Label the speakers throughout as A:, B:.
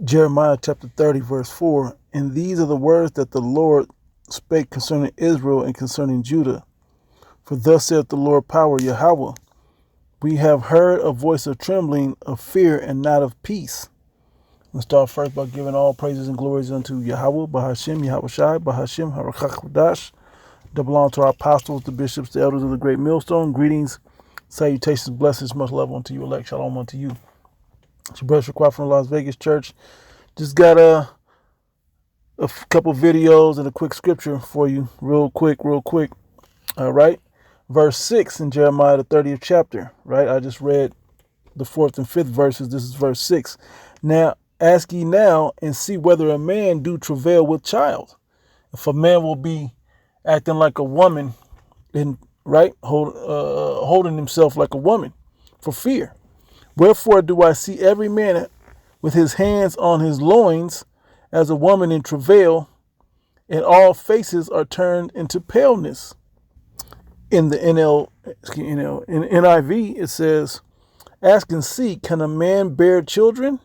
A: Jeremiah chapter 30, verse 4. And these are the words that the Lord spake concerning Israel and concerning Judah. For thus saith the Lord power, Yahweh, we have heard a voice of trembling, of fear, and not of peace. Let's start first by giving all praises and glories unto Yahweh, Bahashim, Yahweh Shai, Bahashim, Harakach, that belong to our apostles, the bishops, the elders of the great millstone. Greetings, salutations, blessings, much love unto you, elect. Shalom unto you. It's your brother Shaquat from the Las Vegas Church. Just got a couple videos and a quick scripture for you, real quick. All right. Verse 6 in Jeremiah, the 30th chapter, right? I just read the 4th and 5th verses. This is verse 6. Now, ask ye now and see whether a man do travail with child. If a man will be acting like a woman, and right, holding himself like a woman for fear. Wherefore do I see every man with his hands on his loins as a woman in travail, and all faces are turned into paleness. In the NIV, it says, ask and see, can a man bear children?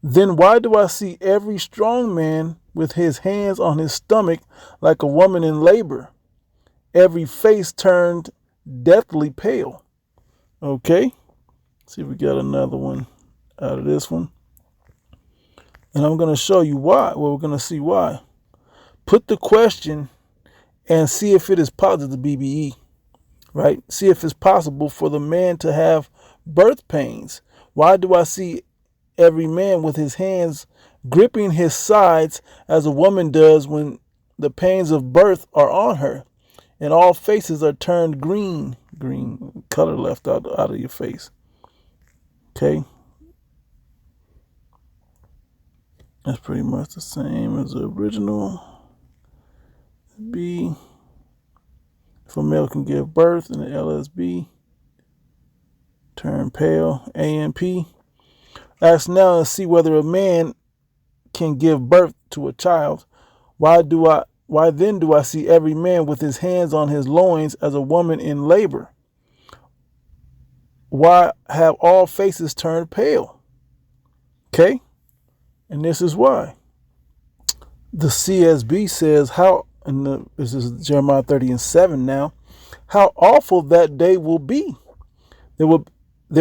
A: Then why do I see every strong man with his hands on his stomach like a woman in labor, every face turned deathly pale? Okay, see if we got another one out of this one. And I'm going to show you why. Well, we're going to see why. Put the question and see if it is positive, BBE, right? See if it's possible for the man to have birth pains. Why do I see every man with his hands gripping his sides as a woman does when the pains of birth are on her, and all faces are turned green color left out of your face? Okay, that's pretty much the same as the original. B, if a male can give birth, in the LSB, turn pale. AMP, ask now and see whether a man can give birth to a child. Why then do I see every man with his hands on his loins as a woman in labor? Why have all faces turned pale? Okay, and this is why. The CSB says, this is Jeremiah 30 and 7 now, how awful that day will be. There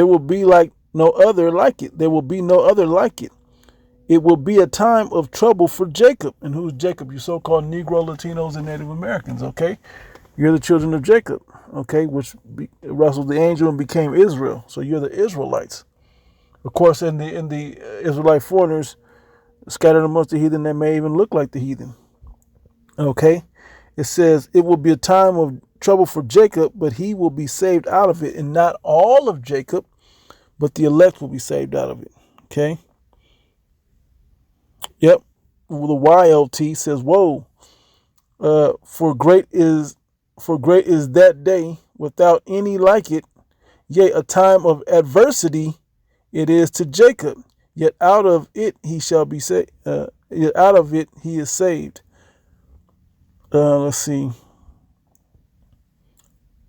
A: will be like no other like it. There will be no other like it. It will be a time of trouble for Jacob. And who's Jacob? You so-called Negro, Latinos, and Native Americans, okay? You're the children of Jacob, okay, which wrestled the angel and became Israel. So you're the Israelites. Of course, in the Israelite foreigners scattered amongst the heathen that may even look like the heathen. Okay, it says it will be a time of trouble for Jacob, but he will be saved out of it, and not all of Jacob, but the elect will be saved out of it. Okay. Yep. Well, the YLT says, "Woe! For great is that day without any like it. Yea, a time of adversity it is to Jacob. Yet out of it he shall be saved. Yet out of it he is saved." Let's see.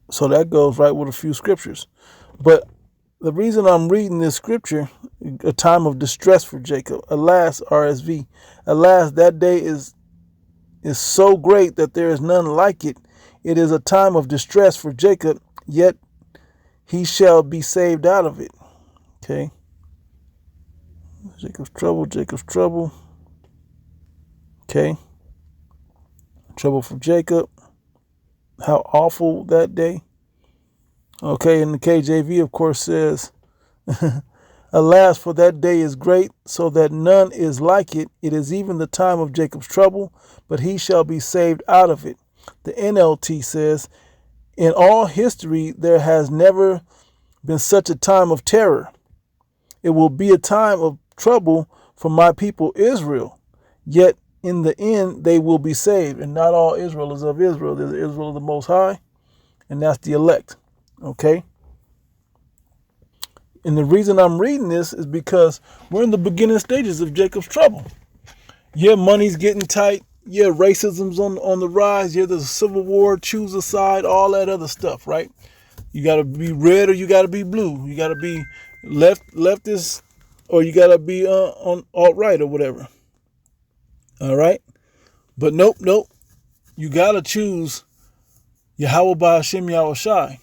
A: So that goes right with a few scriptures. But the reason I'm reading this scripture, a time of distress for Jacob. Alas, RSV. Alas, that day is so great that there is none like it. It is a time of distress for Jacob, yet he shall be saved out of it. Okay. Jacob's trouble. Okay. Trouble for Jacob. How awful that day. Okay, and the KJV, of course, says, alas, for that day is great, so that none is like it. It is even the time of Jacob's trouble, but he shall be saved out of it. The NLT says, in all history, there has never been such a time of terror. It will be a time of trouble for my people Israel, yet in the end they will be saved. And not all Israel is of Israel. There's Israel of the Most High, and that's the elect. Okay? And the reason I'm reading this is because we're in the beginning stages of Jacob's trouble. Yeah, money's getting tight. Yeah, racism's on the rise. Yeah, there's a civil war, choose a side, all that other stuff, right? You got to be red or you got to be blue. You got to be leftist or you gotta be on alt-right or whatever. All right, but nope. You gotta choose Yahweh Ba'Hashem Yahushai,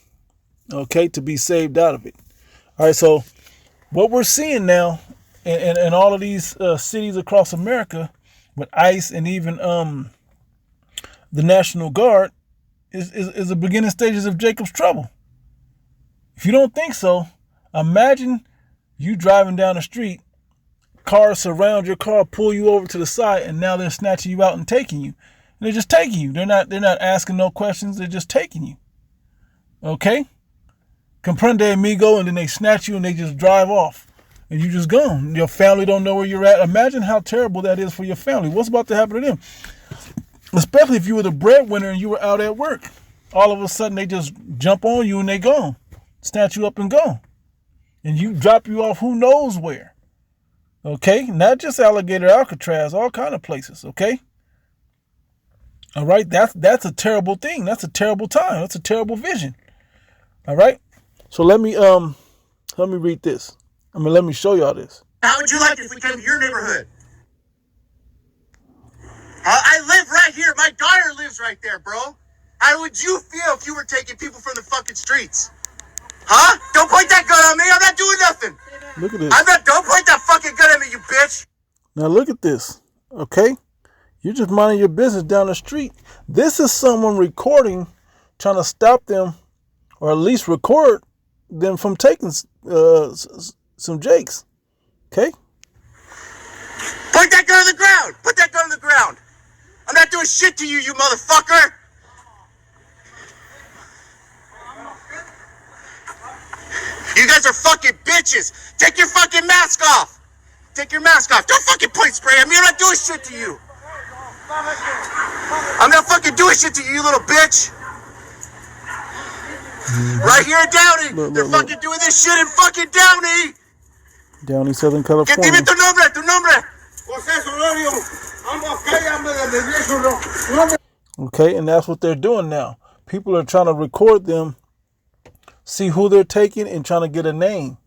A: okay, to be saved out of it. All right, so what we're seeing now in all of these cities across America with ICE and even the National Guard is the beginning stages of Jacob's trouble. If you don't think so, imagine you driving down the street, cars surround your car, pull you over to the side, and now they're snatching you out and taking you. And they're just taking you. They're not asking no questions. They're just taking you. Okay? Comprende, amigo, and then they snatch you and they just drive off. And you just gone. Your family don't know where you're at. Imagine how terrible that is for your family. What's about to happen to them? Especially if you were the breadwinner and you were out at work. All of a sudden they just jump on you and they gone. Snatch you up and go. And you drop you off who knows where. Okay? Not just Alligator, Alcatraz, all kind of places. Okay? All right? That's a terrible thing. That's a terrible time. That's a terrible vision. All right? So let me read this. Let me show y'all this.
B: How would you like it if we came to your neighborhood? I live right here. My daughter lives right there, bro. How would you feel if you were taking people from the fucking streets? Huh? Don't point that gun on me. I'm not doing nothing.
A: Look at this.
B: Don't point that fucking gun at me, you bitch.
A: Now look at this. Okay? You're just minding your business down the street. This is someone recording, trying to stop them, or at least record them from taking some jakes. Okay?
B: Point that gun on the ground. Put that gun on the ground. I'm not doing shit to you, you motherfucker. You guys are fucking bitches. Take your fucking mask off. Take your mask off. Don't fucking point spray at me. I'm not doing shit to you. I'm not fucking doing shit to you, you little bitch. Right here in Downey. They're fucking doing this shit in fucking Downey.
A: Downey, Southern California.
B: Dime tu nombre, tu nombre.
A: Okay, and that's what they're doing now. People are trying to record them, see who they're taking, and trying to get a name.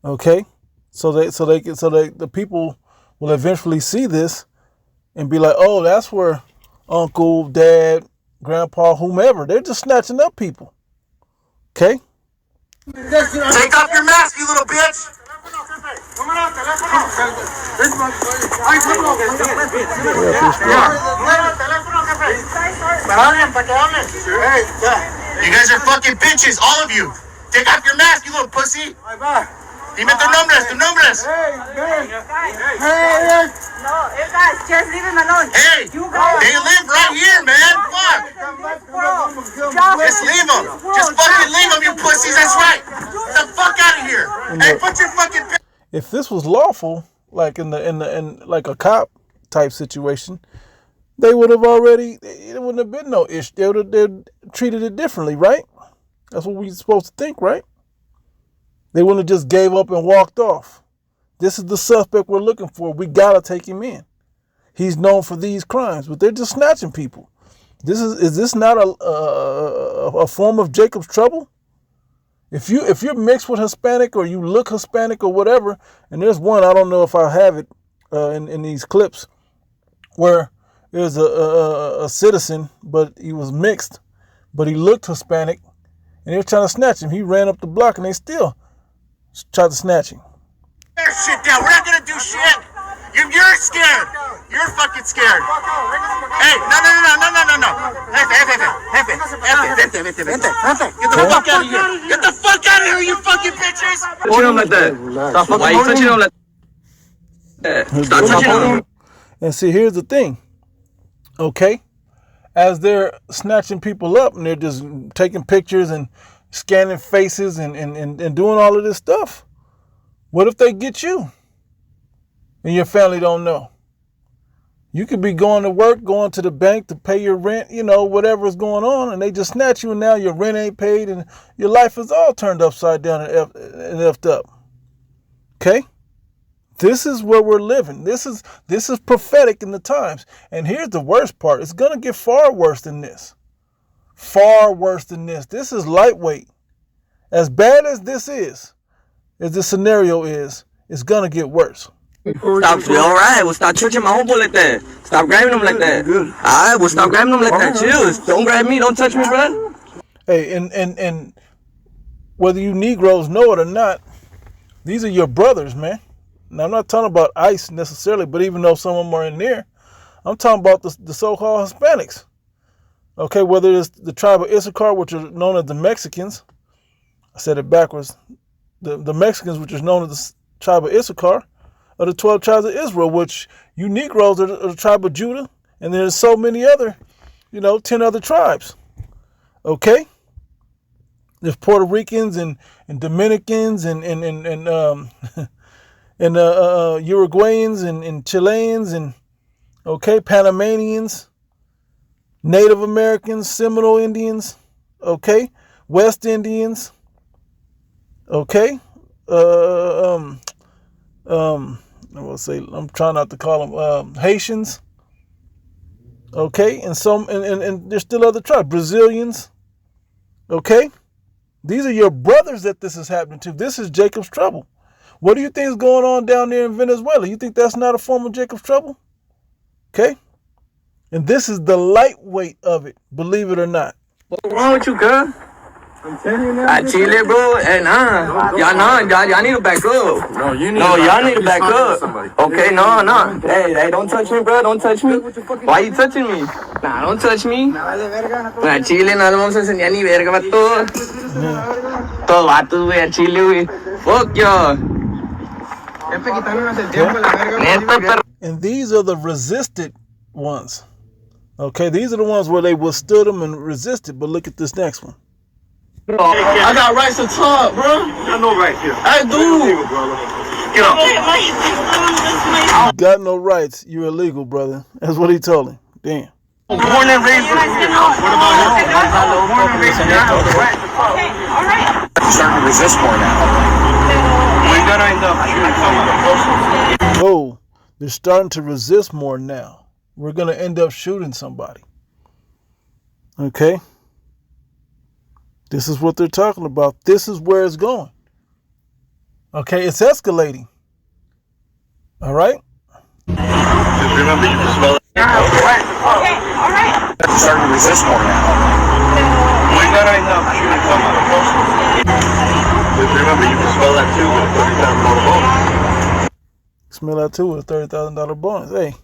A: Okay, so the people will eventually see this and be like, oh, that's where uncle, dad, grandpa, whomever, they're just snatching up people. Okay.
B: Take off your mask, you little bitch. You guys are fucking bitches, all of you. Take off your mask, you little pussy. Dime tu nombres.
C: No, guys, just leave him alone.
B: Hey, they live right here, man. Fuck. Just leave them. Just fucking leave them, you pussies. That's right. Get the fuck out of here. Hey, put your fucking...
A: If this was lawful, like in like a cop type situation, they would have already, it wouldn't have been no issue. They would have treated it differently, right? That's what we're supposed to think, right? They wouldn't have just gave up and walked off. This is the suspect we're looking for. We gotta take him in. He's known for these crimes, but they're just snatching people. Is this not a form of Jacob's trouble? If you're mixed with Hispanic or you look Hispanic or whatever, and there's one, I don't know if I have it in these clips, where there's a citizen, but he was mixed, but he looked Hispanic, and they were trying to snatch him. He ran up the block, and they still tried to snatch him.
B: Their shit down. We're not gonna do shit. You're scared. You're fucking scared. Hey, no. Vente. Get the fuck out of here. Get the fuck out of here, you fucking bitches.
D: Touching him like that. Why you touching him like that? Stop touching him.
A: And see, here's the thing. Okay? As they're snatching people up and they're just taking pictures and scanning faces and doing all of this stuff, what if they get you and your family don't know? You could be going to work, going to the bank to pay your rent, whatever's going on, and they just snatch you, and now your rent ain't paid, and your life is all turned upside down and effed up. Okay? This is where we're living. This is prophetic in the times. And here's the worst part. It's going to get far worse than this. Far worse than this. This is lightweight. As bad as this is, as this scenario is, it's gonna get worse.
D: Stop. All right. Well, stop touching my homeboy like that. Stop grabbing him like that. All right. Well, stop grabbing him like that. Chill. Don't grab me. Don't touch me, bro.
A: Hey, and whether you Negroes know it or not, these are your brothers, man. Now, I'm not talking about ICE necessarily, but even though some of them are in there, I'm talking about the so-called Hispanics. Okay, whether it's the tribe of Issachar, which are known as the Mexicans. I said it backwards. The Mexicans, which is known as the tribe of Issachar, or the 12 tribes of Israel, which you Negroes are the tribe of Judah, and there's so many other, 10 other tribes. Okay? There's Puerto Ricans and Dominicans and Uruguayans and Chileans and Panamanians, Native Americans, Seminole Indians, West Indians, I'm trying not to call them Haitians, and there's still other tribes, Brazilians, These are your brothers that this is happening to. This is Jacob's trouble. What do you think is going on down there in Venezuela? You think that's not a form of Jacob's trouble? And this is the lightweight of it, believe it or not.
D: What's wrong with you, girl?
E: I'm telling you now.
D: Chile, bro. Hey, y'all need to back up.
E: No, you need.
D: No, y'all need to back up. Okay, no. Hey, don't touch me, bro. Don't touch me. Why you touching me? Nah, don't touch me. Nah, Chile, no le vamos a enseñar ni verga, vato. Todo vato, güey, a Chile, güey. Fuck y'all.
A: And these are the resisted ones. These are the ones where they withstood them and resisted. But look at this next one.
D: I got rights to talk, bro.
E: I know right here.
D: I do.
A: You got no rights. You're illegal, brother. That's what he told him. Damn.
D: Born and raised. What about you?
B: I'm starting to resist more now.
E: We're gonna end up shooting someone.
A: Oh, they're starting to resist more now. We're going to end up shooting somebody. This is what they're talking about. This is where it's going. It's escalating. All right?
E: Just remember, you can smell it.
B: I'm starting to resist more now.
E: We're gonna end up shooting someone. Just remember, you can smell that too with a $30,000 bonus.
A: Smell that too with a $30,000 bonus. Hey.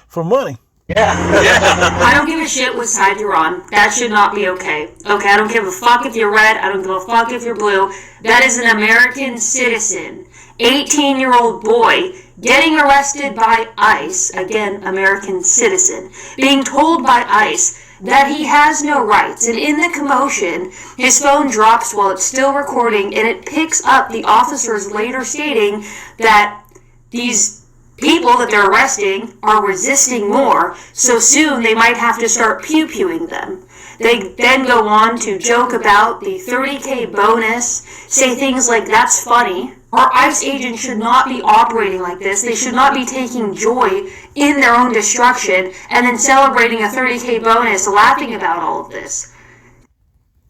A: For money.
F: I don't give a shit what side you're on. That should not be okay. I don't give a fuck if you're red. I don't give a fuck if you're blue. That is an American citizen, 18-year-old boy, getting arrested by ICE, again, American citizen, being told by ICE that he has no rights. And in the commotion, his phone drops while it's still recording, and it picks up the officers later stating that these people that they're arresting are resisting more, so soon they might have to start pew-pewing them. They then go on to joke about the $30K bonus, say things like, that's funny. Our ICE agents should not be operating like this. They should not be taking joy in their own destruction and then celebrating a $30K bonus, laughing about all of this.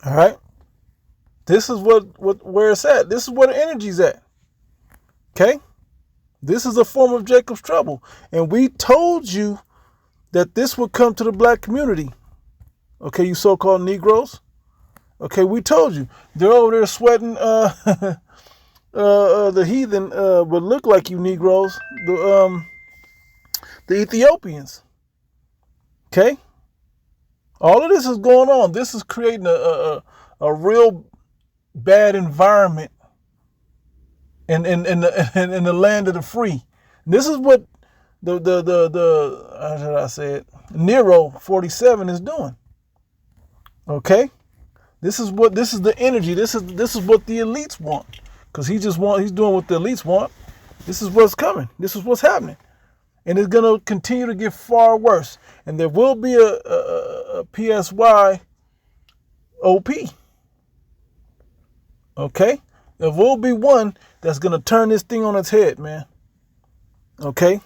A: All right? This is where it's at. This is where the energy's at. This is a form of Jacob's trouble. And we told you that this would come to the black community. You so-called Negroes. We told you. They're over there sweating the heathen would look like you Negroes. The Ethiopians. All of this is going on. This is creating a real bad environment in the land of the free. And this is what the how should I say it? Nero 47 is doing. This is the energy. This is what the elites want. Because he's doing what the elites want. This is what's coming. This is what's happening. And it's gonna continue to get far worse. And there will be a PSY OP. There will be one that's going to turn this thing on its head, man.
F: Saying,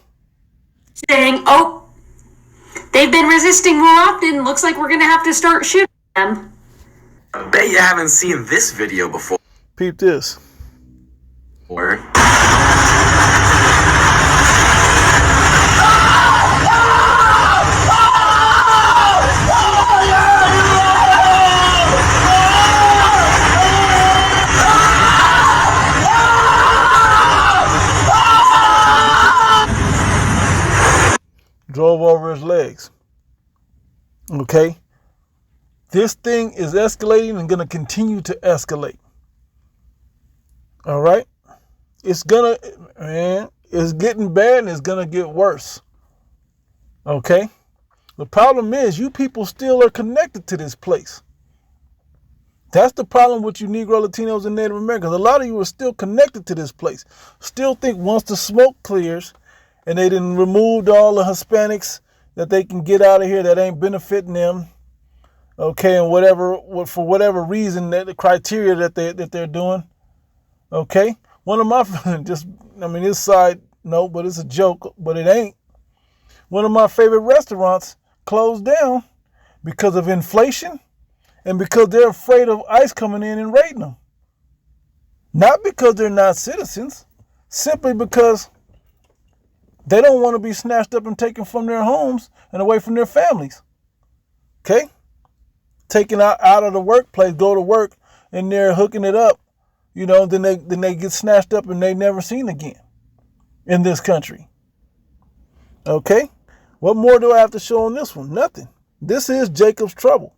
F: they've been resisting more often. Looks like we're going to have to start shooting them.
B: I bet you haven't seen this video before.
A: Peep this. its legs. Okay? This thing is escalating and going to continue to escalate. All right? It's getting bad and it's going to get worse. Okay? The problem is you people still are connected to this place. That's the problem with you Negro, Latinos, and Native Americans. A lot of you are still connected to this place. Still think once the smoke clears and they done removed all the Hispanics that they can get out of here that ain't benefiting them, okay, and for whatever reason, that the criteria that they're doing, okay. One of my this side note, but it's a joke, but it ain't. One of my favorite restaurants closed down because of inflation and because they're afraid of ICE coming in and raiding them. Not because they're not citizens, simply because they don't want to be snatched up and taken from their homes and away from their families. Okay? Taken out of the workplace, go to work, and they're hooking it up. Then they get snatched up and they never seen again in this country. Okay? What more do I have to show on this one? Nothing. This is Jacob's trouble.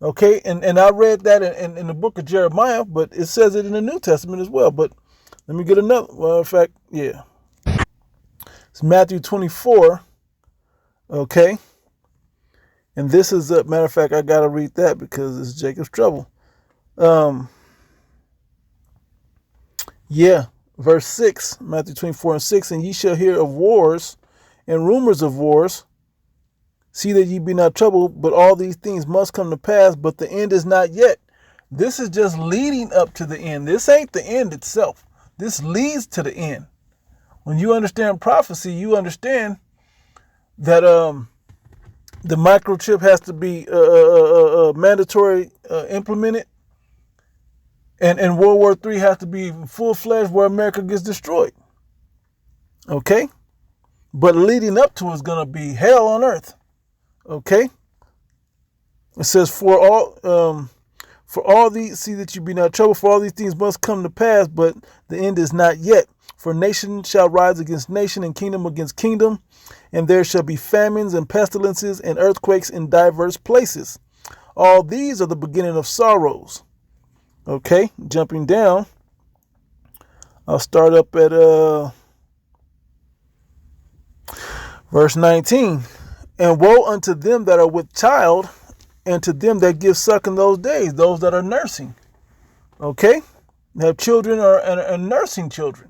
A: Okay? And I read that in the book of Jeremiah, but it says it in the New Testament as well. But let me get another. Well, in fact, yeah. It's Matthew 24. Okay? And this is, matter of fact, I got to read that because it's Jacob's trouble. Verse 6, Matthew 24:6, and ye shall hear of wars and rumors of wars. See that ye be not troubled, but all these things must come to pass, but the end is not yet. This is just leading up to the end. This ain't the end itself. This leads to the end. When you understand prophecy, you understand that the microchip has to be mandatory implemented. And World War III has to be full-fledged where America gets destroyed. Okay? But leading up to is going to be hell on earth. Okay? It says, for all these, see that you be not troubled, for all these things must come to pass, but the end is not yet. For nation shall rise against nation and kingdom against kingdom, and there shall be famines and pestilences and earthquakes in diverse places. All these are the beginning of sorrows. Okay, jumping down, I'll start up at verse 19. And woe unto them that are with child, and to them that give suck in those days, those that are nursing. Okay, they have children and nursing children.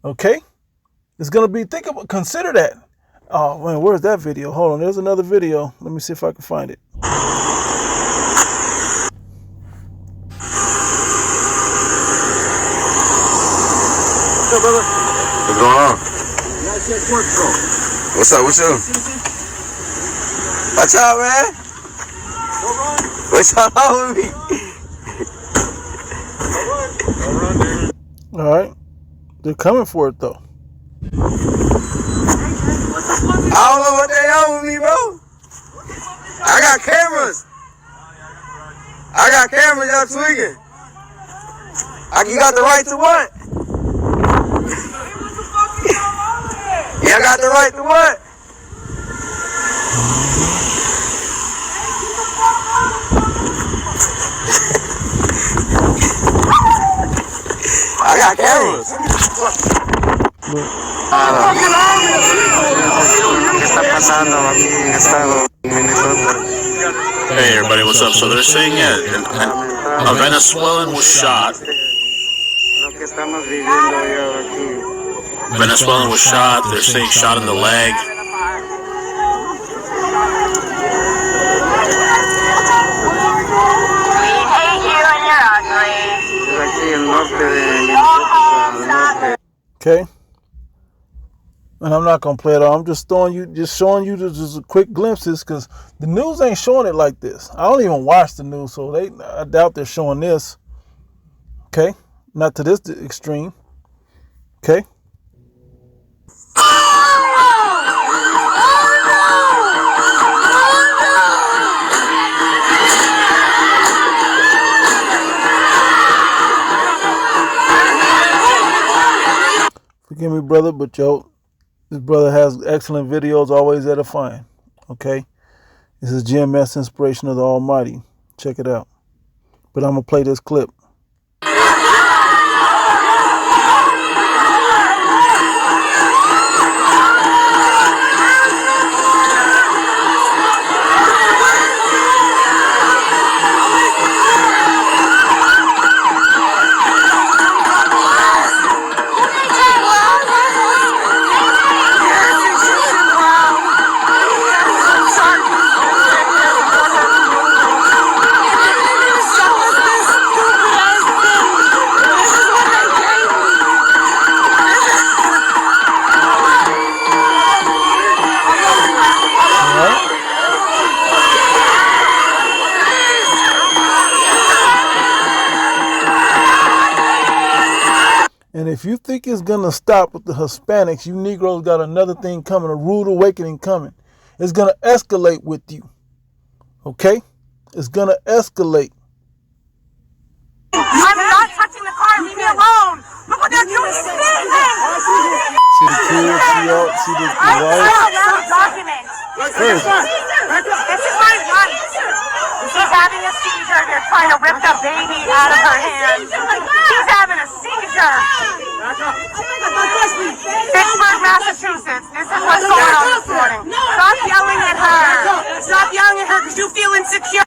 A: Okay, it's gonna be, consider that. Oh man, where's that video? Hold on, there's another video. Let me see if I can find it.
B: What's going on? What's up with you? Watch out, man. What's up with me?
A: All right, they're coming for it though.
B: I don't know what they on with me, bro. I got cameras. Y'all tweaking. You got the right to what? Y'all got the right to what? I got cameras.
E: Hey everybody, what's up? So they're saying a Venezuelan was shot. They're saying shot in the leg.
A: Okay. And I'm not gonna play it all. I'm just showing you just quick glimpses because the news ain't showing it like this. I don't even watch the news, so I doubt they're showing this. Okay, not to this extreme. Okay. Forgive me, brother, but yo, This brother has excellent videos, always edifying. Okay? This is GMS Inspiration of the Almighty. Check it out. But I'm going to play this clip. And if you think it's going to stop with the Hispanics, you Negroes got another thing coming, a rude awakening coming. It's going to escalate with you. Okay? It's going to escalate.
C: I'm not touching the car. Leave me alone. Look what they're doing.
A: See the kids, see the wife.
C: Document. This is my wife. She's having a seizure. They're trying to rip the baby out of her hands. She's having a seizure. Pittsburgh, Massachusetts. This is what's going on this morning. Stop yelling at her. Stop yelling at her because you feel insecure.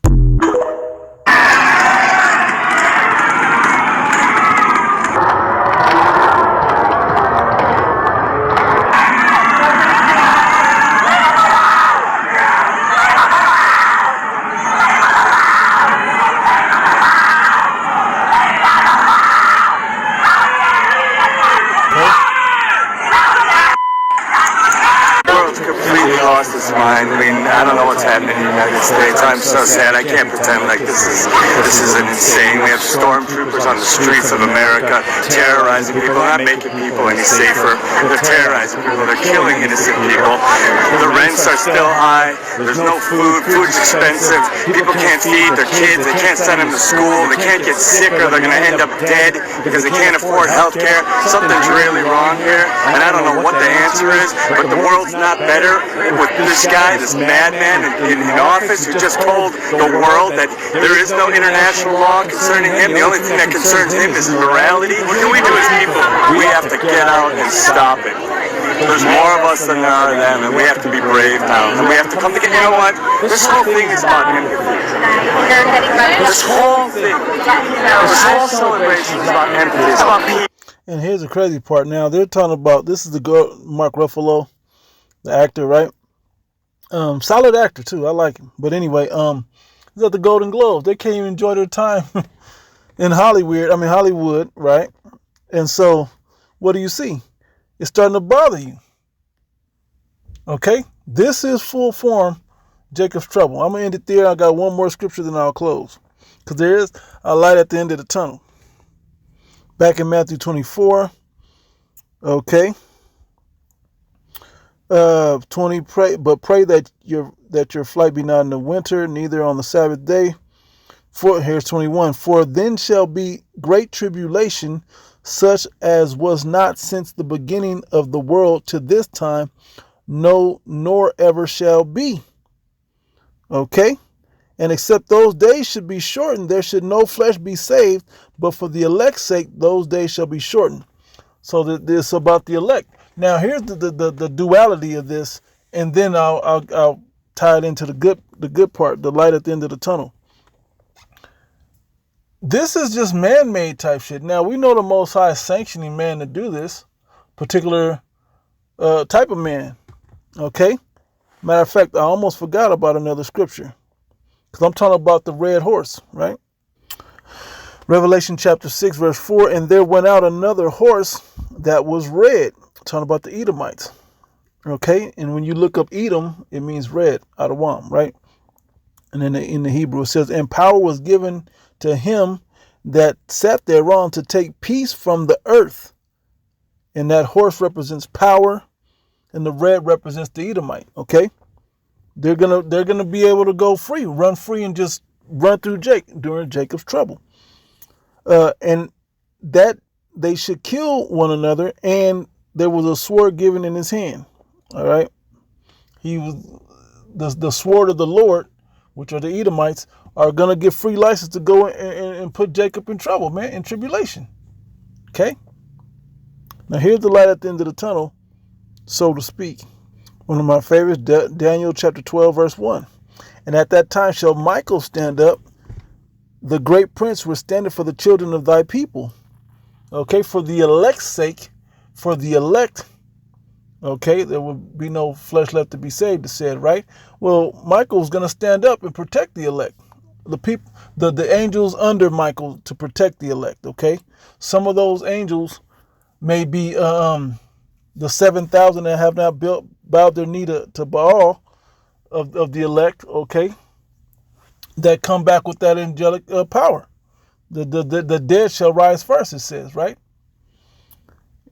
E: Completely lost its mind. I mean, I don't know what's happening in the United States. I'm so sad. I can't pretend like this isn't insane. We have stormtroopers on the streets of America terrorizing people, not making people any safer. They're terrorizing people. They're killing innocent people. The rents are still high. There's no food. Food's expensive. People can't feed their kids. They can't send them to school. They can't get sick or they're going to end up dead because they can't afford health care. Something's really wrong here, and I don't know what the answer is, but the world's not better with this guy, this madman in office who just told the world that there is no international law concerning him. The only thing that concerns him is his morality. What can we do as people? We have to get out and stop it. There's more of us than there are them, and we have to be brave now. And we have to come together. You know what? This whole thing is about empathy. This whole thing, this whole celebration is about empathy. It's about people.
A: And here's the crazy part. Now they're talking about, this is the girl, Mark Ruffalo, the actor, right? Solid actor too. I like him. But anyway, he's at the Golden Globes. They can't even enjoy their time in Hollywood, right? And so, what do you see? It's starting to bother you. Okay? This is full form Jacob's trouble. I'm going to end it there. I got one more scripture, then I'll close. Because there is a light at the end of the tunnel. Back in Matthew 24. Okay. 20, pray that your flight be not in the winter, neither on the Sabbath day. Here's 21. For then shall be great tribulation, such as was not since the beginning of the world to this time, no, nor ever shall be. Okay? And except those days should be shortened, there should no flesh be saved, but for the elect's sake, those days shall be shortened. So that this about the elect. Now here's the duality of this, and then I'll tie it into the good part, the light at the end of the tunnel. This is just man-made type shit. Now we know the Most High is sanctioning man to do this particular type of man. Okay? Matter of fact, I almost forgot about another scripture. Because I'm talking about the red horse, right? Revelation chapter 6, verse 4. And there went out another horse that was red. Talking about the Edomites. Okay? And when you look up Edom, it means red, Adawam, right? And then in the Hebrew it says, and power was given to him that sat thereon to take peace from the earth. And that horse represents power, and the red represents the Edomite. Okay? They're gonna be able to go free, run free, and just run through during Jacob's trouble. And that they should kill one another, and there was a sword given in his hand. All right. He was the sword of the Lord, which are the Edomites, are going to get free license to go and put Jacob in trouble, man, in tribulation. Okay. Now here's the light at the end of the tunnel, so to speak. One of my favorites, Daniel chapter 12, verse 1. And at that time shall Michael stand up, the great prince who is standing for the children of thy people. Okay, for the elect's sake, for the elect, okay, there will be no flesh left to be saved, it said, right? Well, Michael's going to stand up and protect the elect, the people, the angels under Michael to protect the elect, okay? Some of those angels may be the 7,000 that have not bowed their knee to Baal of the elect, okay, that come back with that angelic power. The dead shall rise first, it says, right?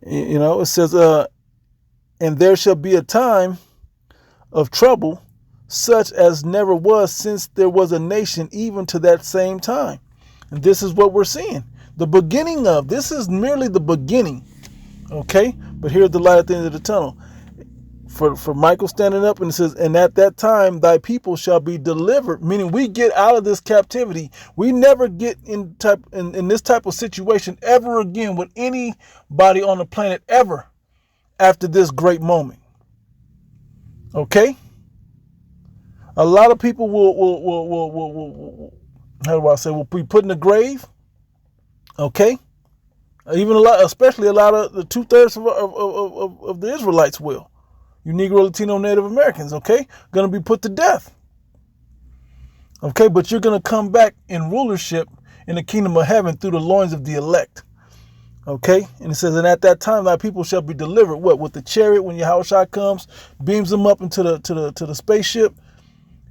A: You know, it says, and there shall be a time of trouble, such as never was since there was a nation, even to that same time. And this is what we're seeing. The beginning of, this is merely the beginning, okay? But here's the light at the end of the tunnel. For Michael standing up, and it says, and at that time thy people shall be delivered, meaning we get out of this captivity. We never get in this type of situation ever again with anybody on the planet ever after this great moment. Okay? A lot of people will how do I say, will be put in the grave. Okay? Even especially a lot of the 2/3 of the Israelites will. You Negro, Latino, Native Americans, okay? Going to be put to death. Okay, but you're going to come back in rulership in the kingdom of heaven through the loins of the elect. Okay, and it says, and at that time thy people shall be delivered. What? With the chariot, when Yahushua comes, beams them up into the spaceship,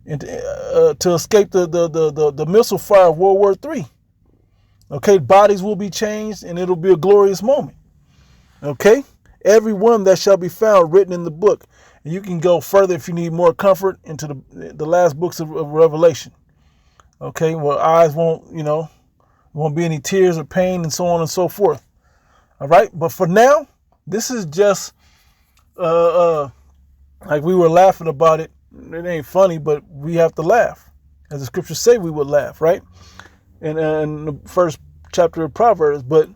A: and to escape the missile fire of World War III. Okay, bodies will be changed, and it'll be a glorious moment. Okay. Every one that shall be found written in the book. And you can go further if you need more comfort into the last books of Revelation. Okay, well, eyes won't, won't be any tears or pain and so on and so forth. All right, but for now, this is just like we were laughing about it. It ain't funny, but we have to laugh. As the scriptures say we would laugh, right? And in the first chapter of Proverbs, but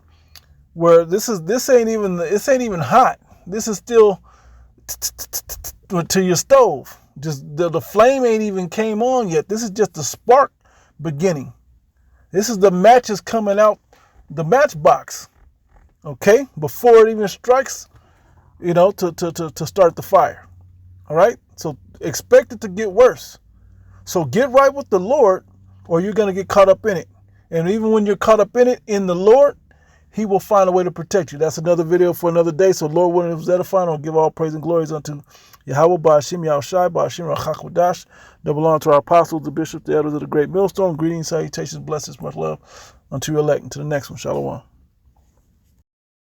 A: where this ain't even hot. This is still to your stove. Just the flame ain't even came on yet. This is just the spark beginning. This is the matches coming out, the matchbox. Okay, before it even strikes, to start the fire. All right. So expect it to get worse. So get right with the Lord, or you're gonna get caught up in it. And even when you're caught up in it, in the Lord, He will find a way to protect you. That's another video for another day. So Lord willing, it was edifying. I'll give all praise and glories unto Yahweh, Ba'ashim Yahushai, Ba'ashim Rachakwadash. That belong to our apostles, the bishops, the elders of the great millstone. Greetings, salutations, blessings, much love unto your elect. Until the next one. Shalom.